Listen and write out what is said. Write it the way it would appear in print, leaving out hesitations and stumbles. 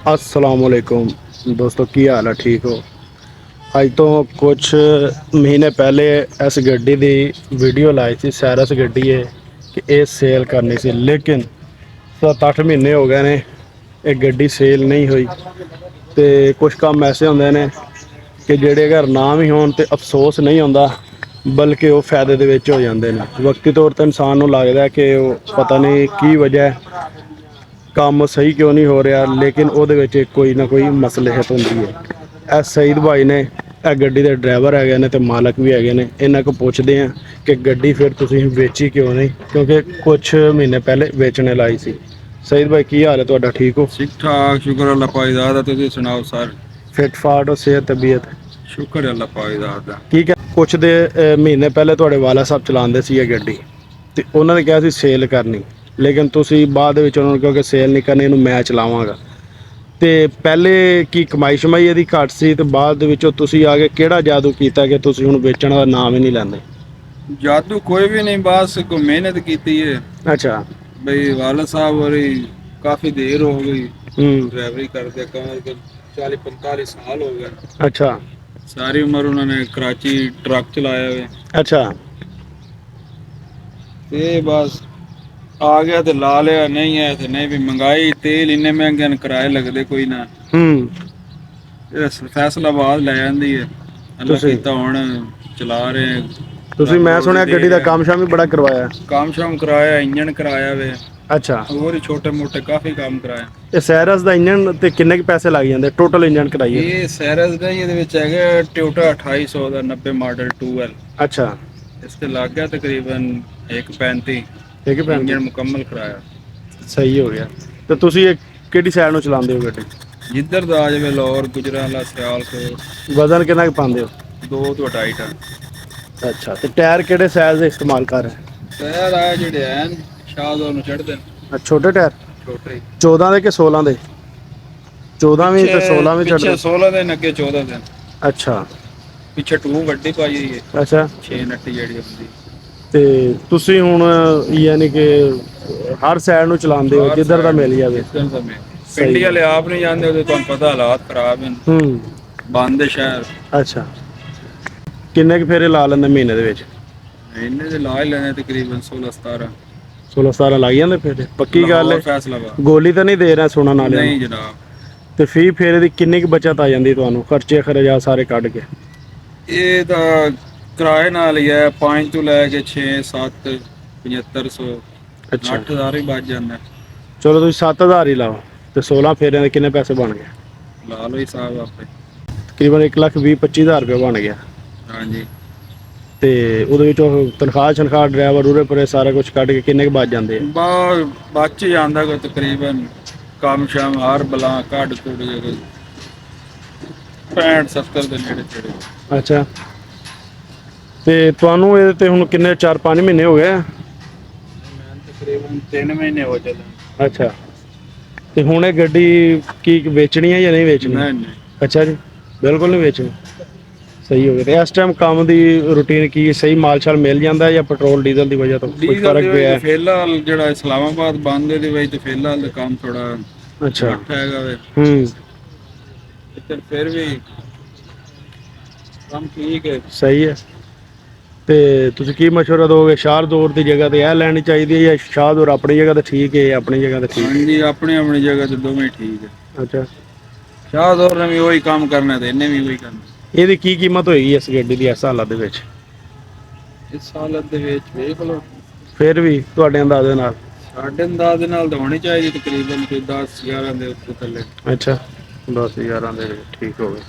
असलामुअलैकुम दोस्तों, की हाल है? ठीक हो? अज तो कुछ महीने पहले इस गड्डी की वीडियो लाई थी। सैरस गड्डी है कि ये सेल करनी सी, लेकिन 7-8 महीने हो गए ने ये गड्डी सेल नहीं हुई। तो कुछ काम ऐसे होंगे ने कि जेड़े अगर नाम ही होन तो अफसोस नहीं होंदा, बल्कि वो फायदे दे विच हो जाते हैं। वक्ती तौर पर इंसान को लगता है कि वो पता नहीं की वजह है, काम सही क्यों नहीं हो रहा, लेकिन वो कोई ना कोई मसलहत होंगी है। ਇਹ सईद भाई ने ਇਹ ਗੱਡੀ ਦੇ ਡਰਾਈਵਰ ਹੈਗੇ ਨੇ ਤੇ ਮਾਲਕ ਵੀ ਹੈਗੇ ਨੇ। ਇਹਨਾਂ ਕੋ ਪੁੱਛਦੇ ਆ ਕਿ ਗੱਡੀ ਫਿਰ ਤੁਸੀਂ ਵੇਚੀ ਕਿਉਂ ਨਹੀਂ, ਕਿਉਂਕਿ ਕੁਝ ਮਹੀਨੇ ਪਹਿਲੇ ਵੇਚਣੇ ਲਾਈ ਸੀ। सईद भाई, की हाल है ਤੁਹਾਡਾ? ठीक हो? ठीक ठाक, शुक्र अल्लाह पाक दा। तुसीं सुनाओ सर? फिट फाट और सेहत तबीयत? शुक्र अल्लाह पाक दा। ठीक है। कुछ ਦੇ ਮਹੀਨੇ ਪਹਿਲੇ ਤੁਹਾਡੇ ਵਾਲਾ ਸਾਹਿਬ ਚਲਾਉਂਦੇ ਸੀ ਇਹ ਗੱਡੀ, ਤੇ ਉਹਨਾਂ ਨੇ ਕਿਹਾ ਸੀ ਸੇਲ ਕਰਨੀ, ਲੇਕਿਨ ਤੁਸੀਂ ਬਾਅਦ ਦੇ ਵਿੱਚ ਉਹਨਾਂ ਨੂੰ ਕਿਹਾ ਕਿ ਸੇਲ ਨਹੀਂ ਕਰਨੀ, ਇਹਨੂੰ ਮੈਂ ਚਲਾਵਾਂਗਾ। ਤੇ ਪਹਿਲੇ ਕੀ ਕਮਾਈ ਸ਼ਮਾਈ ਇਹਦੀ ਘੱਟ ਸੀ, ਤੇ ਬਾਅਦ ਦੇ ਵਿੱਚੋਂ ਤੁਸੀਂ ਆ ਕੇ ਕਿਹੜਾ ਜਾਦੂ ਕੀਤਾ ਕਿ ਤੁਸੀਂ ਹੁਣ ਵੇਚਣ ਦਾ ਨਾਮ ਹੀ ਨਹੀਂ ਲੈਂਦੇ? जादू कोई भी नहीं, बस को मेहनत की है। अच्छा। भाई वाला साहब और काफी देर हो गई ड्राइवरी करते, कम से कम 40-45 साल हो गए। अच्छा। सारी उम्र उन्होंने कराची ट्रक चलाया हुए। अच्छा। ते बस आ गया तो ला लिया, नहीं है तो नहीं। भी महंगाई, तेल इन्ने महंगे न, किराए लगते कोई ना। फैसलाबाद लै जाती है। अल्लाह कीता हुण चला रहे हैं। ਤੁਸੀਂ ਮੈਂ ਸੁਣਿਆ ਗੱਡੀ ਦਾ ਕੰਮ ਸ਼ਾਮ ਵੀ ਬੜਾ ਕਰਵਾਇਆ? काम शाम कराया, इंजन कराया वे। ਅੱਛਾ। और ही छोटे मोटे काफी काम कराया। ਇਹ ਸੈਰਸ ਦਾ ਇੰਜਨ ਤੇ ਕਿੰਨੇ ਕੁ ਪੈਸੇ ਲੱਗ ਜਾਂਦੇ ਟੋਟਲ ਇੰਜਨ ਕਰਾਈਏ? ये सैरस का ही है टोयोटा 2800 का 90 मॉडल 2L। अच्छा। इस ते लग गया तकरीबन 135। ठीक है। इंजन मुकम्मल कराया। सही हो गया। तो ਤੁਸੀਂ ਇਹ ਕਿਹੜੀ ਸਾਈਡ ਨੂੰ ਚਲਾਉਂਦੇ ਹੋ ਗੱਡੀ? जिधर दा आ जावे, लाहौर, गुजरांवाला, सियालकोट। ਵਜ਼ਨ ਕਿੰਨਾ ਕੁ ਪਾਉਂਦੇ ਹੋ? 2 ਤੋਂ 2.5 टन। ਅੱਛਾ। ਤੇ ਟਾਇਰ ਕਿਹੜੇ ਸਾਈਜ਼ ਦੇ ਇਸਤੇਮਾਲ ਕਰ ਰਹੇ? टायर आया जेडे हैं शाहदौर ਨੂੰ ਚੜਦੇ ਨੇ। ਛੋਟੇ ਟਾਇਰ? ਛੋਟੇ 14 ਦੇ ਕਿ 16 ਦੇ? 14 ਵੀ ਤੇ 16 ਵੀ ਚੜਦੇ? ਪਿੱਛੇ 16 ਦੇ, ਅੱਗੇ 14 ਦੇ। ਅੱਛਾ। ਪਿੱਛੇ ਟੂ ਵੱਡੀ ਪਾਈ ਹੋਈ ਹੈ। ਅੱਛਾ। 6 ਨੱਟੀ ਜਿਹੜੀ ਹੁੰਦੀ। ਤੇ ਤੁਸੀਂ ਹੁਣ ਯਾਨੀ ਕਿ ਹਰ ਸਾਈਡ ਨੂੰ ਚਲਾਉਂਦੇ ਹੋ ਜਿੱਧਰ ਦਾ ਮਿਲ ਜਾਵੇ? ਜਿੱਧਰ ਦਾ ਮਿਲ। ਪਿੰਡੀ ਵਾਲੇ ਆਪ ਨਹੀਂ ਜਾਂਦੇ, ਉਹਦੇ ਤੁਹਾਨੂੰ ਪਤਾ ਹਾਲਾਤ ਖਰਾਬ ਹਨ। ਬੰਦ ਹੈ ਸ਼ਹਿਰ। ਅੱਛਾ। ਕਿੰਨੇ ਕੁ ਫੇਰੇ ਲਾ ਲੈਂਦੇ ਮਹੀਨੇ ਦੇ ਵਿੱਚ? ਮਹੀਨੇ ਦੇ ਲਾ ਹੀ ਲੈਣੇ ਤਕਰੀਬਨ 16-17। 16-17 ਲੱਗ ਜਾਂਦੇ ਫੇਰੇ? ਪੱਕੀ ਗੱਲ ਹੈ? ਫੈਸਲਾਬਾਦ ਗੋਲੀ ਤਾਂ ਨਹੀਂ ਦੇ ਰਿਹਾ ਸੁਣਨ ਵਾਲਿਆਂ ਨੂੰ? ਨਹੀਂ ਜਨਾਬ। ਤੇ ਫੀ ਫੇਰੇ ਦੀ ਕਿੰਨੀ ਕੁ ਬਚਤ ਆ ਜਾਂਦੀ ਤੁਹਾਨੂੰ, ਖਰਚੇ ਖਰਚਾ ਸਾਰੇ ਕੱਢ ਕੇ? ਇਹ ਤਾਂ ਕਿਰਾਏ ਨਾਲ ਹੀ ਹੈ, 5 ਤੋਂ ਲੈ ਕੇ 6 7 7500। ਅੱਛਾ। 8000 ਹੀ ਬਚ ਜਾਂਦਾ। ਚਲੋ ਤੁਸੀਂ 7000 ਹੀ ਲਾਓ, ਤੇ 16 ਫੇਰਿਆਂ ਦੇ ਕਿੰਨੇ ਪੈਸੇ ਬਣ ਗਏ? ਲਾ ਲਓ ਹਿਸਾਬ ਆਪੇ। ਤਕਰੀਬਨ 1,20,000-25,000 ਰੁਪਏ ਬਣ ਗਿਆ। ਹਾਂਜੀ। ਤੇ ਉਹਦੇ ਵਿੱਚੋਂ ਤਨਖਾਹ ਡਰਾਈਵਰ ਉਰੇ ਪਰੇ ਸਾਰਾ ਕੁਝ ਕੱਢ ਕੇ ਕਿੰਨੇ ਕੁ ਬਚ ਜਾਂਦੇ ਆ? ਬਚ ਜਾਂਦਾ ਕੋਈ ਤਕਰੀਬਨ ਕੰਮ ਸ਼ਾਮ ਹਰ ਬਲਾ ਕੱਢ ਕੁੱਢ ਜੇ 65-70 ਦੇ ਨੇੜੇ ਤੇੜੇ। ਅੱਛਾ। ਤੇ ਤੁਹਾਨੂੰ ਇਹਦੇ ਤੇ ਹੁਣ ਕਿੰਨੇ 4-5 ਮਹੀਨੇ ਹੋ ਗਏ? ਮੈਂ ਤਕਰੀਬਨ 3 ਮਹੀਨੇ ਹੋ ਚੱਲੇ। ਅੱਛਾ। ਤੇ ਹੁਣ ਇਹ ਗੱਡੀ ਕੀ ਵੇਚਣੀ ਹੈ ਜਾਂ ਨਹੀਂ ਵੇਚਣੀ? ਨਹੀਂ। ਅੱਛਾ ਜੀ, ਬਿਲਕੁਲ ਨਹੀਂ ਵੇਚਣੀ। ਸਹੀ ਹੋ ਗਿਆ। ਤੇ ਇਸ ਟਾਈਮ ਕੰਮ ਦੀ ਰੂਟੀਨ ਕੀ ਸਹੀ ਮਾਲ ਸ਼ਾਲ ਮਿਲ ਜਾਂਦਾ ਜਾਂ ਪੈਟਰੋਲ ਡੀਜ਼ਲ ਦੀ ਵਜ੍ਹਾ ਤੋਂ ਕੋਈ ਫਰਕ ਪਿਆ? ਫਿਲਹਾਲ ਜਿਹੜਾ ਇਸਲਾਮਾਬਾਦ ਬੰਦ ਦੇ ਵਿੱਚ ਫਿਲਹਾਲ ਕੰਮ ਥੋੜਾ ਅੱਛਾ ਹੈਗਾ ਵੇ। ਫਿਰ ਵੀ ਕੰਮ ਠੀਕ ਹੈ। ਸਹੀ ਹੈ। ਤੇ ਤੁਸੀਂ ਕੀ ਮਸ਼ਵਰਾ ਦੋਗੇ? ਸ਼ਾਹਦੌਰ ਦੀ ਜਗ੍ਹਾ ਤੇ ਇਹ ਲੈਣੀ ਚਾਹੀਦੀ ਹੈ ਜਾਂ ਸ਼ਾਹਦੌਰ ਆਪਣੀ ਜਗ੍ਹਾ ਤੇ ਠੀਕ ਹੈ, ਆਪਣੀ ਜਗ੍ਹਾ ਤੇ ਠੀਕ ਹੈ? ਹਾਂਜੀ, ਆਪਣੀ ਜਗ੍ਹਾ ਤੇ ਦੋਵੇਂ ਠੀਕ ਹੈ। ਅੱਛਾ। ਸ਼ਾਹਦੌਰ ਨੇ ਵੀ ਉਹੀ ਕੰਮ ਕਰਨਾ ਤੇ ਇਹਨੇ ਵੀ ਉਹੀ ਕਰਨਾ। ਇਹਦੀ ਕੀ ਕੀਮਤ ਹੋਏਗੀ ਇਸ ਗੱਡੀ ਦੀ ਇਸ ਹਾਲਤ ਦੇ ਵਿੱਚ? ਇਸ ਹਾਲਤ ਦੇ ਵਿੱਚ ਵੇਖ ਲਓ। ਫਿਰ ਵੀ ਤੁਹਾਡੇ ਅੰਦਾਜ਼ੇ ਨਾਲ? ਸਾਡੇ ਅੰਦਾਜ਼ੇ ਨਾਲ ਤਾਂ ਹੋਣੀ ਚਾਹੀਦੀ ਤਕਰੀਬਨ 10-11 ਦੇ ਉੱਤੇ ਥੱਲੇ। ਅੱਛਾ, 10-11 ਦੇ ਠੀਕ ਹੋ ਗਏ।